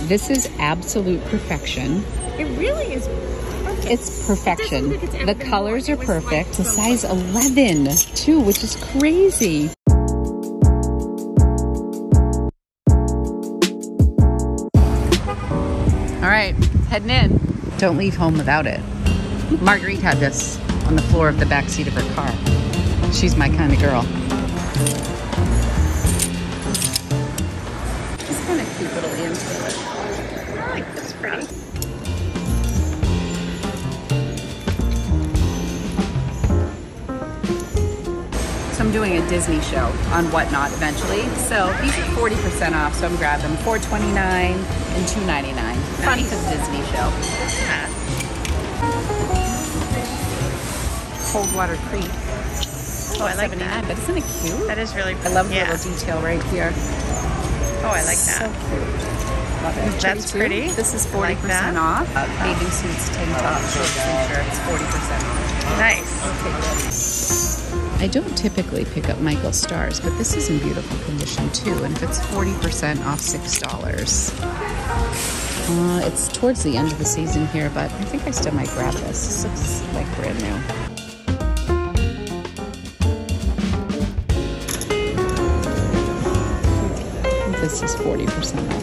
this is absolute perfection. It really is perfect. It's perfection. The colors are perfect. The size 11 too, which is crazy. All right, heading in. Don't leave home without it. Marguerite had this on the floor of the back seat of her car. She's my kind of girl. Just kind of cute little into it. I like this pretty. So I'm doing a Disney show on Whatnot eventually. So these are 40% off, so I'm grabbing them. $4.29 and $2.99. Fun for the Disney show. Yeah. Coldwater Creek. Oh, I like that. But isn't it cute? That is really pretty. I love the little detail right here. Oh, I like that. So cute. Love it. That's pretty. This is 40% off. Bathing suits, tank tops, shorts, and shirts, 40% off. Nice. I don't typically pick up Michael's Stars, but this is in beautiful condition too. And if it's 40% off, $6. It's towards the end of the season here, but I think I still might grab this. This looks like brand new. This is 40% off.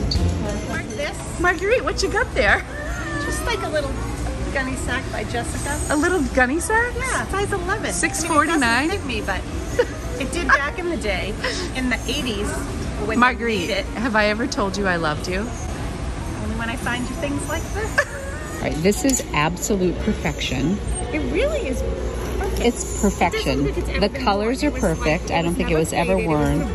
This? Marguerite, what you got there? Just like a little Gunne Sax by Jessica. A little Gunne Sax? Yeah, size 11. $6.49. I mean, it doesn't fit me, but it did back in the day, in the 80s. When Marguerite, have I ever told you I loved you? Only when I find you things like this. All right, this is absolute perfection. It really is perfect. It's perfection. The colors are perfect. I don't think it was ever worn.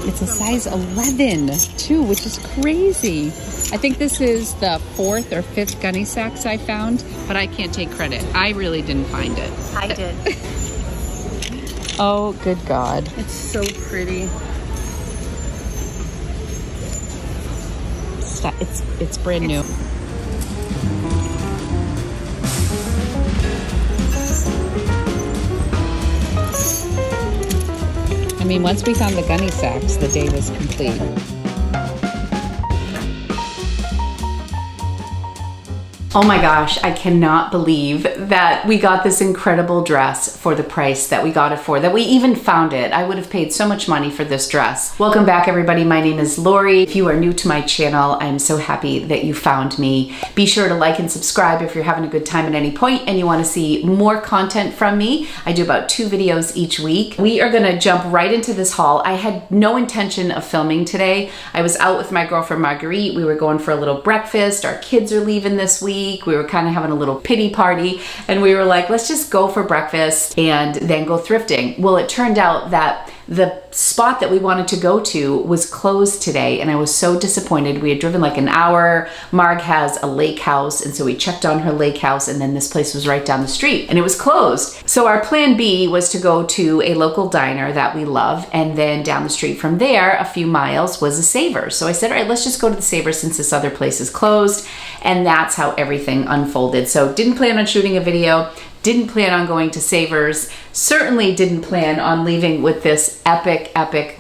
It's a size 11 too, which is crazy. I think this is the 4th or 5th Gunne Sax I found, but I can't take credit. I really didn't find it. I did. Oh, good God. It's so pretty. It's brand new. I mean, once we found the Gunne Sax, the day was complete. Oh my gosh, I cannot believe that we got this incredible dress for the price that we got it for, that we even found it. I would have paid so much money for this dress. Welcome back, everybody. My name is Lori. If you are new to my channel, I'm so happy that you found me. Be sure to like and subscribe if you're having a good time at any point and you want to see more content from me. I do about 2 videos each week. We are gonna jump right into this haul. I had no intention of filming today. I was out with my girlfriend Marguerite. We were going for a little breakfast. Our kids are leaving this week. We were kind of having a little pity party and we were like, let's just go for breakfast and then go thrifting. Well, it turned out that the spot that we wanted to go to was closed today and I was so disappointed. We had driven like an hour. Marg has a lake house and so we checked on her lake house and then this place was right down the street and it was closed. So our plan B was to go to a local diner that we love and then down the street from there, a few miles, was a Savers. So I said, all right, let's just go to the Savers since this other place is closed, and that's how everything unfolded. So didn't plan on shooting a video, didn't plan on going to Savers, certainly didn't plan on leaving with this epic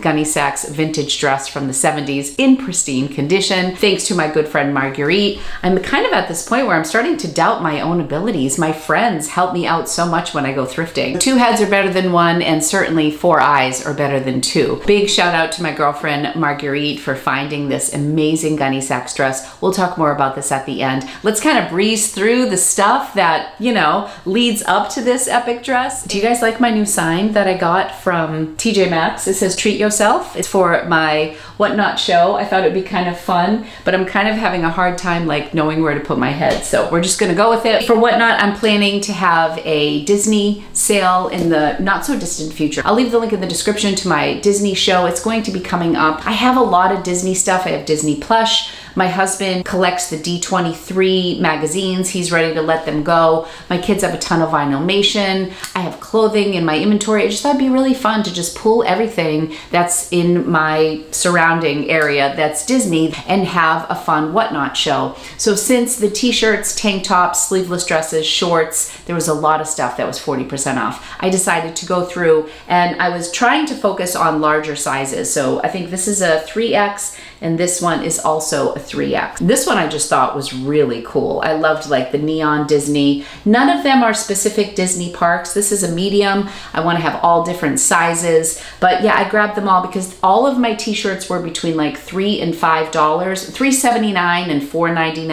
Gunne Sax vintage dress from the 70s in pristine condition. Thanks to my good friend Marguerite. I'm kind of at this point where I'm starting to doubt my own abilities. My friends help me out so much when I go thrifting. 2 heads are better than 1 and certainly 4 eyes are better than 2. Big shout out to my girlfriend Marguerite for finding this amazing Gunne Sax dress. We'll talk more about this at the end. Let's kind of breeze through the stuff that, you know, leads up to this epic dress. Do you guys like my new sign that I got from TJ Maxx? It says treat yourself. It's for my Whatnot show. I thought it'd be kind of fun, but I'm kind of having a hard time like knowing where to put my head. So we're just gonna go with it. For Whatnot, I'm planning to have a Disney sale in the not so distant future. I'll leave the link in the description to my Disney show. It's going to be coming up. I have a lot of Disney stuff. I have Disney plush. My husband collects the D23 magazines. He's ready to let them go. My kids have a ton of Vinylmation. I have clothing in my inventory. I just thought it'd be really fun to just pull everything that's in my surrounding area that's Disney and have a fun Whatnot show. So since the t-shirts, tank tops, sleeveless dresses, shorts, there was a lot of stuff that was 40% off. I decided to go through and I was trying to focus on larger sizes. So I think this is a 3X and this one is also a 3X. This one I just thought was really cool. I loved like the neon Disney. None of them are specific Disney parks. This is a medium. I want to have all different sizes, but yeah, I grabbed them all because all of my t-shirts were between like $3 and $5. $3.79 and $4.99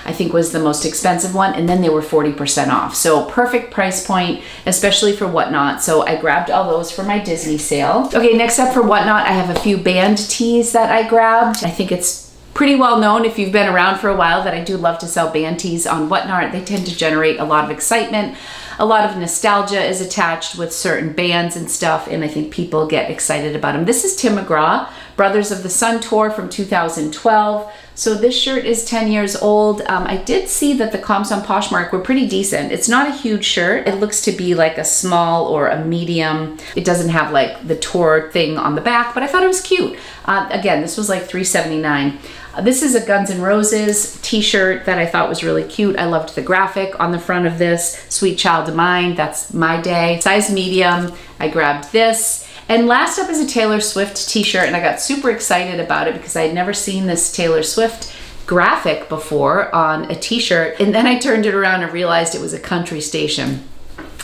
I think was the most expensive one, and then they were 40% off. So perfect price point, especially for Whatnot. So I grabbed all those for my Disney sale. Okay, next up for Whatnot, I have a few band tees that I grabbed. I think it's pretty well known if you've been around for a while that I do love to sell band tees on Whatnot. They tend to generate a lot of excitement. A lot of nostalgia is attached with certain bands and stuff, and I think people get excited about them. This is Tim McGraw, Brothers of the Sun Tour from 2012. So this shirt is 10 years old. I did see that the comps on Poshmark were pretty decent. It's not a huge shirt. It looks to be like a small or a medium. It doesn't have like the tour thing on the back, but I thought it was cute. Again, this was like $3.79. This is a Guns N' Roses t-shirt that I thought was really cute. I loved the graphic on the front of this. Sweet Child of Mine, that's my day. Size medium, I grabbed this. And last up is a Taylor Swift t-shirt, and I got super excited about it because I had never seen this Taylor Swift graphic before on a t-shirt. And then I turned it around and realized it was a country station.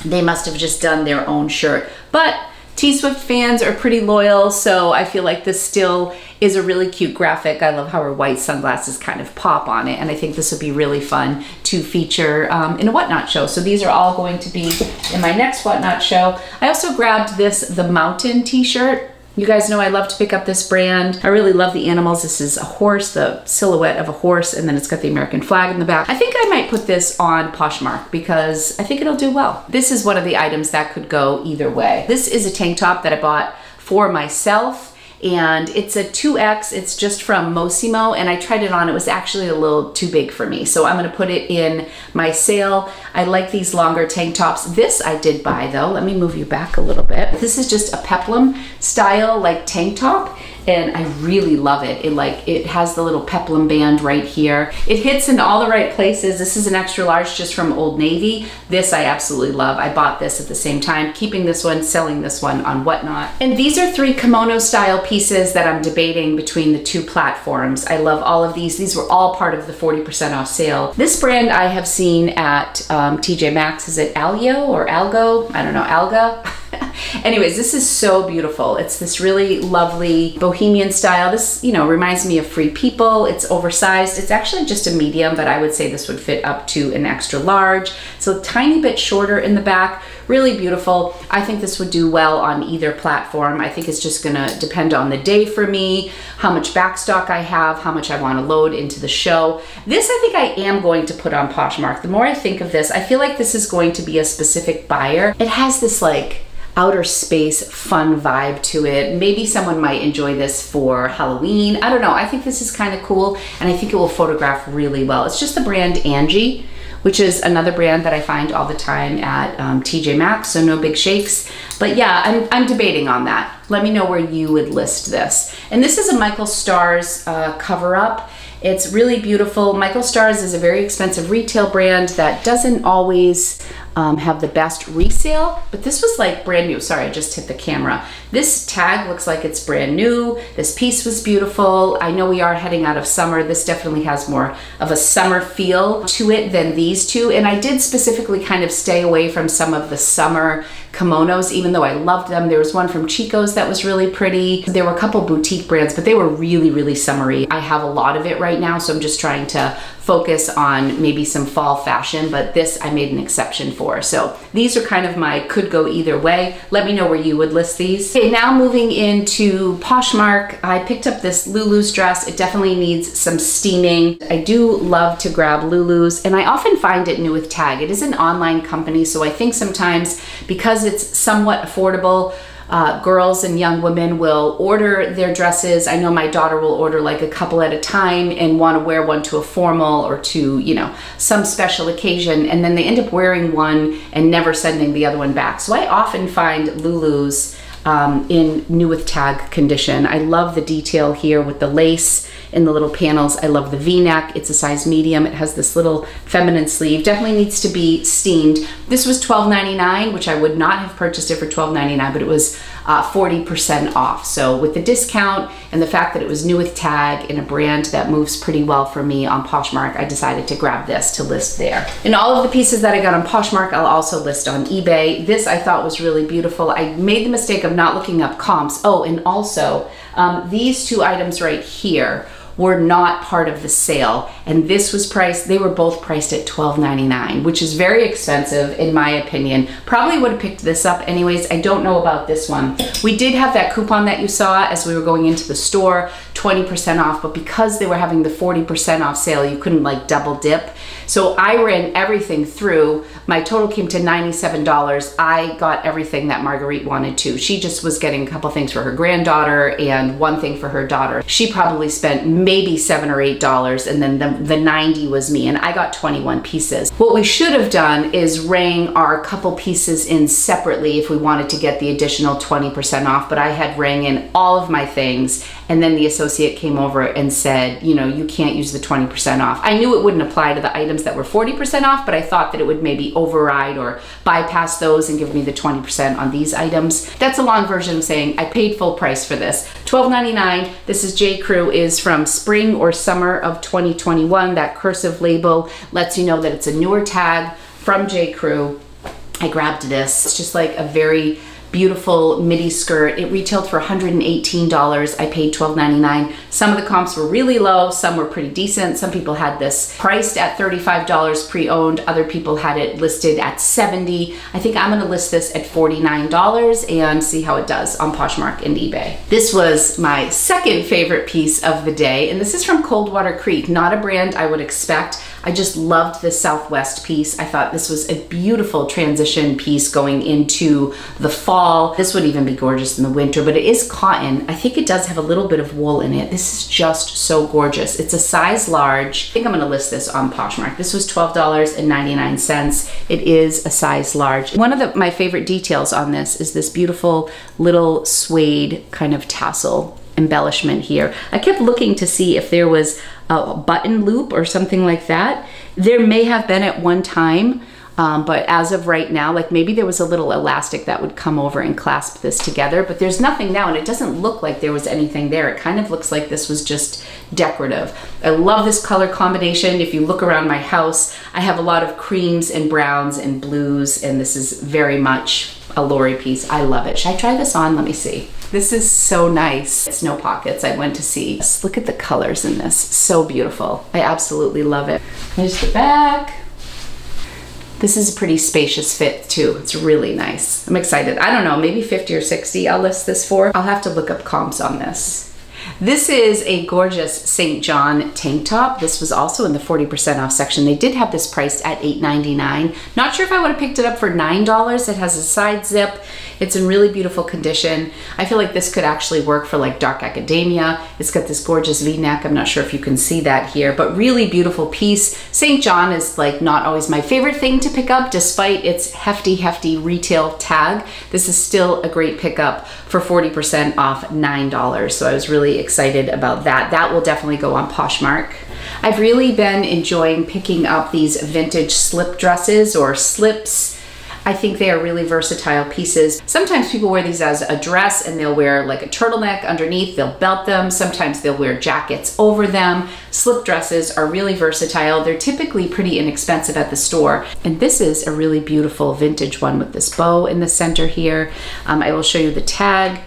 They must have just done their own shirt. But T-Swift fans are pretty loyal, so I feel like this still is a really cute graphic. I love how her white sunglasses kind of pop on it, and I think this would be really fun to feature in a Whatnot show. So these are all going to be in my next Whatnot show. I also grabbed this The Mountain t-shirt. You guys know I love to pick up this brand. I really love the animals. This is a horse, the silhouette of a horse, and then it's got the American flag in the back. I think I might put this on Poshmark because I think it'll do well. This is one of the items that could go either way. This is a tank top that I bought for myself, and it's a 2X. It's just from Mossimo, and I tried it on. It was actually a little too big for me, so I'm gonna put it in my sale. I like these longer tank tops. This I did buy though. Let me move you back a little bit. This is just a peplum style like tank top, and I really love it. It has the little peplum band right here. It hits in all the right places. This is an extra large just from Old Navy. This I absolutely love. I bought this at the same time, keeping this one, selling this one on Whatnot. And these are 3 kimono style pieces that I'm debating between the 2 platforms. I love all of these. These were all part of the 40% off sale. This brand I have seen at TJ Maxx. Is it Algo or Algo? I don't know, Alga. Anyways, this is so beautiful. It's this really lovely bohemian style. This, you know, reminds me of Free People. It's oversized. It's actually just a medium, but I would say this would fit up to an extra large. So a tiny bit shorter in the back. Really beautiful. I think this would do well on either platform. I think it's just gonna depend on the day for me, how much backstock I have, how much I wanna load into the show. This I think I am going to put on Poshmark. The more I think of this, I feel like this is going to be a specific buyer. It has this like outer space fun vibe to it. Maybe someone might enjoy this for Halloween. I don't know. I think this is kind of cool, and I think it will photograph really well. It's just the brand Angie, which is another brand that I find all the time at TJ Maxx, so no big shakes. But yeah, I'm debating on that. Let me know where you would list this. And this is a Michael Stars cover-up. It's really beautiful. Michael Stars is a very expensive retail brand that doesn't always have the best resale, but this was like brand new. Sorry, I just hit the camera. This tag looks like it's brand new. This piece was beautiful. I know we are heading out of summer. This definitely has more of a summer feel to it than these two, and I did specifically kind of stay away from some of the summer kimonos, even though I loved them. There was one from Chico's that was really pretty. There were a couple boutique brands, but they were really, really summery. I have a lot of it right now, so I'm just trying to focus on maybe some fall fashion, but this I made an exception for. So these are kind of my could go either way. Let me know where you would list these. Okay, now moving into Poshmark, I picked up this Lulu's dress. It definitely needs some steaming. I do love to grab Lulu's, and I often find it new with tag. It is an online company, so I think sometimes because it's somewhat affordable, girls and young women will order their dresses. I know my daughter will order like a couple at a time and want to wear one to a formal or to, you know, some special occasion, and then they end up wearing one and never sending the other one back. So I often find Lulu's in new with tag condition. I love the detail here with the lace in the little panels. I love the V-neck. It's a size medium. It has this little feminine sleeve. Definitely needs to be steamed. This was $12.99, which I would not have purchased it for $12.99, but it was 40% off. So with the discount and the fact that it was new with tag in a brand that moves pretty well for me on Poshmark, I decided to grab this to list there. And all of the pieces that I got on Poshmark, I'll also list on eBay. This I thought was really beautiful. I made the mistake of not looking up comps. Oh, and also these two items right here were not part of the sale, and this was priced, they were both priced at $12.99, which is very expensive in my opinion. Probably would have picked this up anyways. I don't know about this one. We did have that coupon that you saw as we were going into the store, 20% off, but because they were having the 40% off sale, you couldn't like double dip. So I ran everything through. My total came to $97. I got everything that Marguerite wanted to. She just was getting a couple things for her granddaughter and one thing for her daughter. She probably spent maybe $7 or $8, and then the 90 was me, and I got 21 pieces. What we should have done is rang our couple pieces in separately if we wanted to get the additional 20% off, but I had rang in all of my things, and then the associate came over and said, you know, you can't use the 20% off. I knew it wouldn't apply to the items that were 40% off, but I thought that it would maybe override or bypass those and give me the 20% on these items. That's a long version of saying I paid full price for this. $12.99. This is J. Crew, is from spring or summer of 2021. That cursive label lets you know that it's a newer tag from J. Crew. I grabbed this. It's just like a very beautiful midi skirt. It retailed for $118. I paid $12.99. Some of the comps were really low, some were pretty decent. Some people had this priced at $35 pre-owned. Other people had it listed at $70. I think I'm gonna list this at $49 and see how it does on Poshmark and eBay. This was my second favorite piece of the day, and this is from Coldwater Creek, not a brand I would expect. I just loved this Southwest piece. I thought this was a beautiful transition piece going into the fall. This would even be gorgeous in the winter, but it is cotton. I think it does have a little bit of wool in it. This is just so gorgeous. It's a size large. I think I'm gonna list this on Poshmark. This was $12.99. It is a size large. One of my favorite details on this is this beautiful little suede kind of tassel embellishment here. I kept looking to see if there was a button loop or something like that. There may have been at one time, but as of right now, like maybe there was a little elastic that would come over and clasp this together, but there's nothing now, and it doesn't look like there was anything there. It kind of looks like this was just decorative. I love this color combination. If you look around my house, I have a lot of creams and browns and blues, and this is very much a Lori piece. I love it. Should I try this on? Let me see. This is so nice. It's no pockets. I went to see. Just look at the colors in this. So beautiful. I absolutely love it. Here's the back. This is a pretty spacious fit too. It's really nice. I'm excited. I don't know, maybe 50 or 60 I'll list this for. I'll have to look up comps on this. This is a gorgeous St. John tank top. This was also in the 40% off section. They did have this priced at $8.99. Not sure if I would have picked it up for $9. It has a side zip. It's in really beautiful condition. I feel like this could actually work for like dark academia. It's got this gorgeous V-neck. I'm not sure if you can see that here, but really beautiful piece. St. John is like not always my favorite thing to pick up, despite its hefty retail tag. This is still a great pickup for 40% off $9. So I was really excited about that. That will definitely go on Poshmark. I've really been enjoying picking up these vintage slip dresses or slips. I think they are really versatile pieces. Sometimes people wear these as a dress and they'll wear like a turtleneck underneath, they'll belt them. Sometimes they'll wear jackets over them. Slip dresses are really versatile. They're typically pretty inexpensive at the store. And this is a really beautiful vintage one with this bow in the center here. I will show you the tag.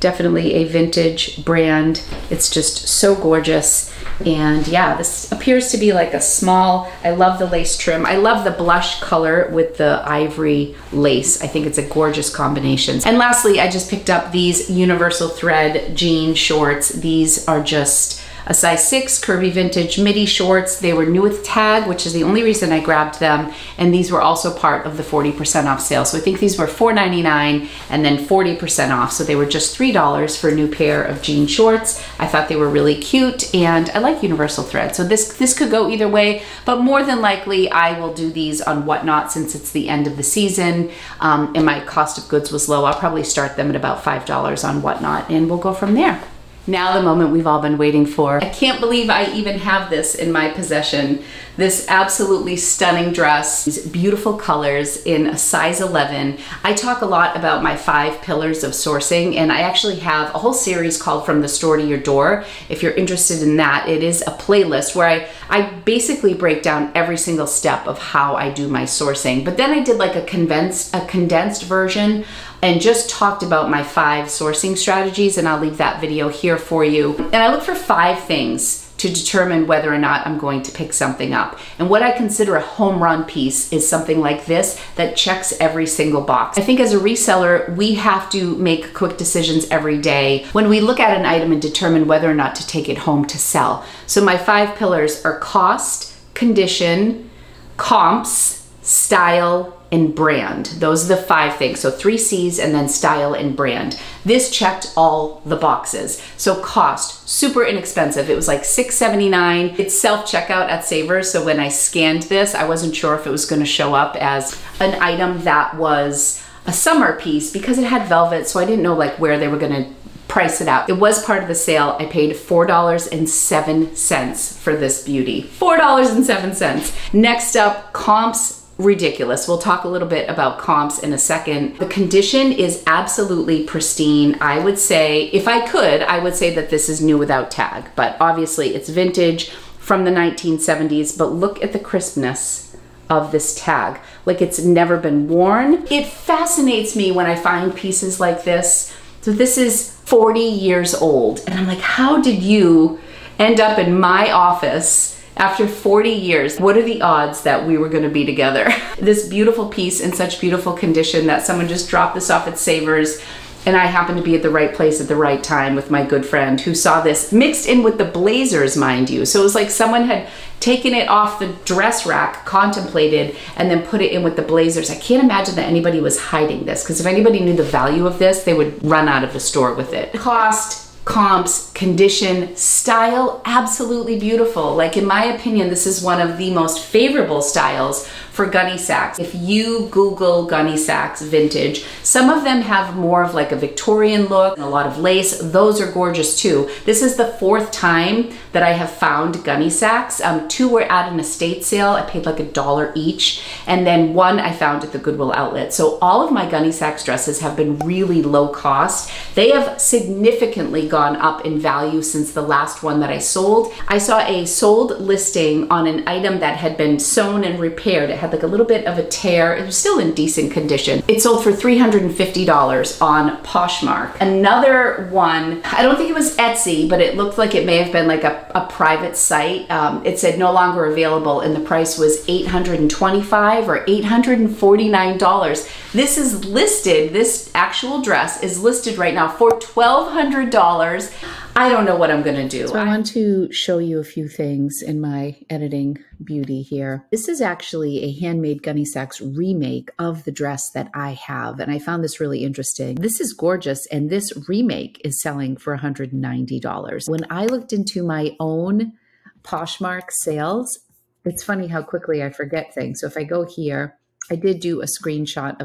Definitely a vintage brand. It's just so gorgeous. And yeah, this appears to be like a small, I love the lace trim. I love the blush color with the ivory lace. I think it's a gorgeous combination. And lastly, I just picked up these universal thread jean shorts. These are just a size 6 curvy vintage midi shorts. They were new with tag, which is the only reason I grabbed them. And these were also part of the 40% off sale. So I think these were $4.99 and then 40% off. So they were just $3 for a new pair of jean shorts. I thought they were really cute, and I like universal thread. So this could go either way, but more than likely I will do these on Whatnot since it's the end of the season and my cost of goods was low. I'll probably start them at about $5 on Whatnot and we'll go from there. Now the moment we've all been waiting for. I can't believe I even have this in my possession. This absolutely stunning dress, these beautiful colors in a size 11. I talk a lot about my 5 pillars of sourcing, and I actually have a whole series called From the Store to Your Door. If you're interested in that, it is a playlist where I basically break down every single step of how I do my sourcing. But then I did like a condensed version and just talked about my 5 sourcing strategies, and I'll leave that video here for you. And I look for 5 things to determine whether or not I'm going to pick something up. And what I consider a home run piece is something like this that checks every single box. I think as a reseller, we have to make quick decisions every day when we look at an item and determine whether or not to take it home to sell. So my 5 pillars are cost, condition, comps, style, and brand. Those are the 5 things. So 3 C's and then style and brand. This checked all the boxes. So cost, super inexpensive. It was like $6.79. It's self-checkout at Savers. So when I scanned this, I wasn't sure if it was going to show up as an item that was a summer piece because it had velvet. So I didn't know like where they were going to price it out. It was part of the sale. I paid $4.07 for this beauty. $4.07. Next up, comps. Ridiculous. We'll talk a little bit about comps in a second. The condition is absolutely pristine. I would say, if I could, I would say that this is new without tag, but obviously it's vintage from the 1970s, but look at the crispness of this tag. Like it's never been worn. It fascinates me when I find pieces like this. So this is 40 years old, and I'm like, how did you end up in my office after 40 years? What are the odds that we were going to be together? This beautiful piece in such beautiful condition that someone just dropped this off at Savers, and I happened to be at the right place at the right time with my good friend who saw this mixed in with the blazers, mind you. So it was like someone had taken it off the dress rack, contemplated, and then put it in with the blazers. I can't imagine that anybody was hiding this, because if anybody knew the value of this, they would run out of the store with it. Cost, comps, condition, style, absolutely beautiful. Like in my opinion, this is one of the most favorable styles for Gunne Sax. If you Google Gunne Sax vintage, some of them have more of like a Victorian look and a lot of lace. Those are gorgeous too. This is the 4th time that I have found Gunne Sax. 2 were at an estate sale. I paid like $1 each. And then 1 I found at the Goodwill outlet. So all of my Gunne Sax dresses have been really low cost. They have significantly gone up in value since the last one that I sold. I saw a sold listing on an item that had been sewn and repaired. It had like a little bit of a tear. It was still in decent condition. It sold for $350 on Poshmark. Another one, I don't think it was Etsy, but it looked like it may have been like a private site. It said no longer available, and the price was $825 or $849. This is listed, this actual dress is listed right now for $1,200. I don't know what I'm gonna do. So I want to show you a few things in my editing beauty here. This is actually a handmade Gunne Sax remake of the dress that I have, and I found this really interesting. This is gorgeous, and this remake is selling for $190. When I looked into my own Poshmark sales, it's funny how quickly I forget things. So if I go here, I did do a screenshot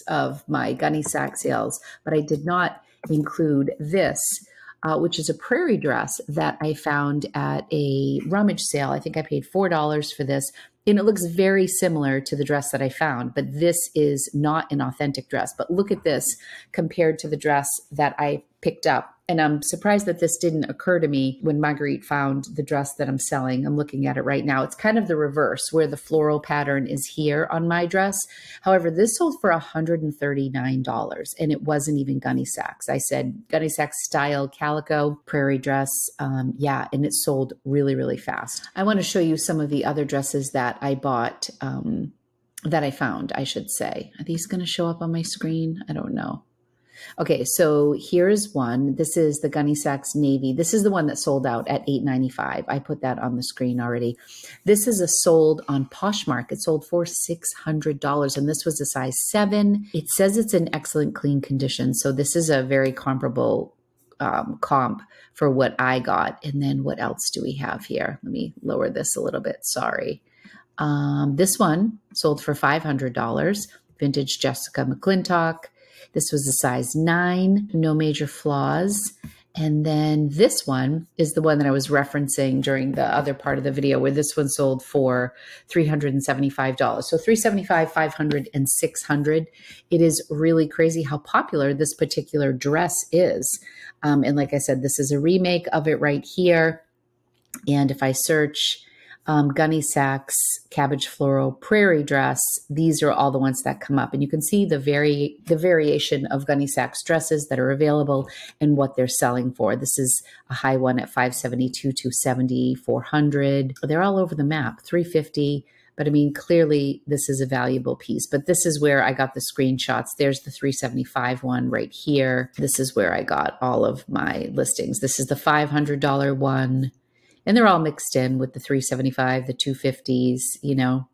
of my Gunne Sax sales, but I did not include this, which is a prairie dress that I found at a rummage sale. I think I paid $4 for this, and it looks very similar to the dress that I found, but this is not an authentic dress. But look at this compared to the dress that I picked up. And I'm surprised that this didn't occur to me when Marguerite found the dress that I'm selling. I'm looking at it right now. It's kind of the reverse, where the floral pattern is here on my dress. However, this sold for $139, and it wasn't even Gunne Sax. I said Gunne Sax style calico prairie dress. Yeah, and it sold really, really fast. I want to show you some of the other dresses that I bought, that I found, I should say. Are these going to show up on my screen? I don't know. Okay, so here's one. This is the Gunne Sax Navy. This is the one that sold out at $895. I put that on the screen already. This is a sold on Poshmark. It sold for $600, and this was a size 7. It says it's in excellent clean condition, so this is a very comparable comp for what I got. And then what else do we have here? Let me lower this a little bit. Sorry. This one sold for $500. Vintage Jessica McClintock. This was a size 9, no major flaws. And then this one is the one that I was referencing during the other part of the video, where this one sold for $375. So $375, $500, and $600. It is really crazy how popular this particular dress is. And like I said, this is a remake of it right here. And if I search Gunne Sax Cabbage Floral Prairie dress, these are all the ones that come up. And you can see the variation of Gunne Sax dresses that are available and what they're selling for. This is a high one at $572, $270, $400. They're all over the map, $350. But I mean, clearly this is a valuable piece. But this is where I got the screenshots. There's the $375 one right here. This is where I got all of my listings. This is the $500 one. And they're all mixed in with the $375, the $250s, you know,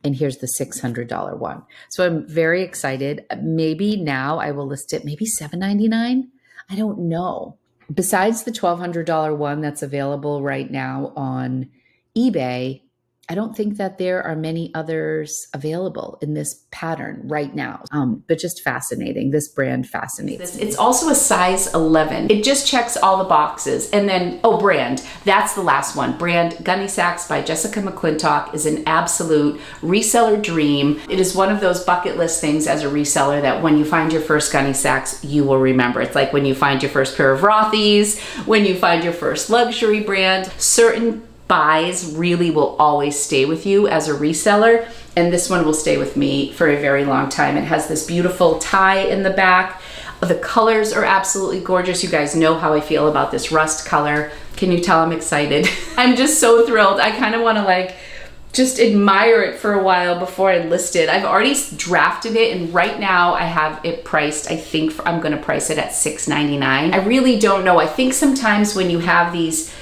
and here's the $600 one. So I'm very excited. Maybe now I will list it, maybe $799. I don't know. Besides the $1,200 one that's available right now on eBay, I don't think that there are many others available in this pattern right now, but just fascinating. This brand fascinates me. It's also a size 11. It just checks all the boxes. And then, oh, brand, that's the last one. Brand Gunne Sax by Jessica McClintock is an absolute reseller dream. It is one of those bucket list things as a reseller that when you find your first Gunne Sax, you will remember. It's like when you find your first pair of Rothy's, when you find your first luxury brand. Certain buys really will always stay with you as a reseller, and this one will stay with me for a very long time. It has this beautiful tie in the back. The colors are absolutely gorgeous. You guys know how I feel about this rust color. Can you tell I'm excited? I'm just so thrilled. I kind of want to like just admire it for a while before I list it. I've already drafted it, and right now I have it priced. I think I'm going to price it at $699. I really don't know. I think sometimes when you have these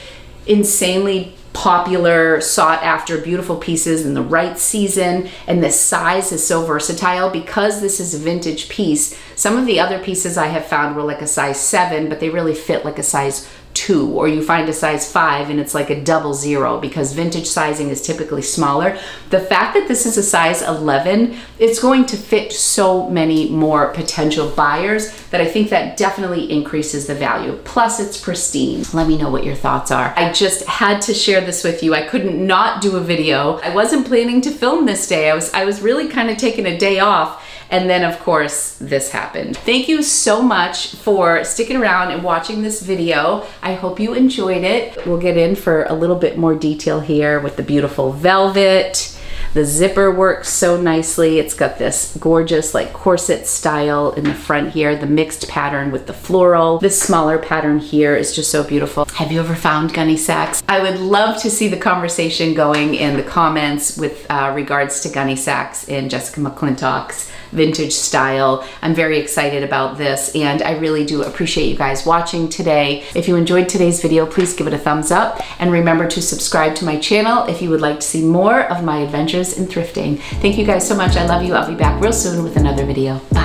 insanely popular, sought after, beautiful pieces in the right season, and the size is so versatile, because this is a vintage piece. Some of the other pieces I have found were like a size 7, but they really fit like a size 2, or you find a size 5 and it's like a 00, because vintage sizing is typically smaller. The fact that this is a size 11, it's going to fit so many more potential buyers that I think that definitely increases the value. Plus it's pristine. Let me know what your thoughts are. I just had to share this with you. I couldn't not do a video. I wasn't planning to film this day. I was really kind of taking a day off. And then of course this happened. Thank you so much for sticking around and watching this video. I hope you enjoyed it. We'll get in for a little bit more detail here with the beautiful velvet. The zipper works so nicely. It's got this gorgeous like corset style in the front here, the mixed pattern with the floral. This smaller pattern here is just so beautiful. Have you ever found Gunne Sax? I would love to see the conversation going in the comments with regards to Gunne Sax and Jessica McClintock's vintage style. I'm very excited about this, and I really do appreciate you guys watching today. If you enjoyed today's video, please give it a thumbs up, and remember to subscribe to my channel if you would like to see more of my adventures in thrifting. Thank you guys so much. I love you. I'll be back real soon with another video. Bye.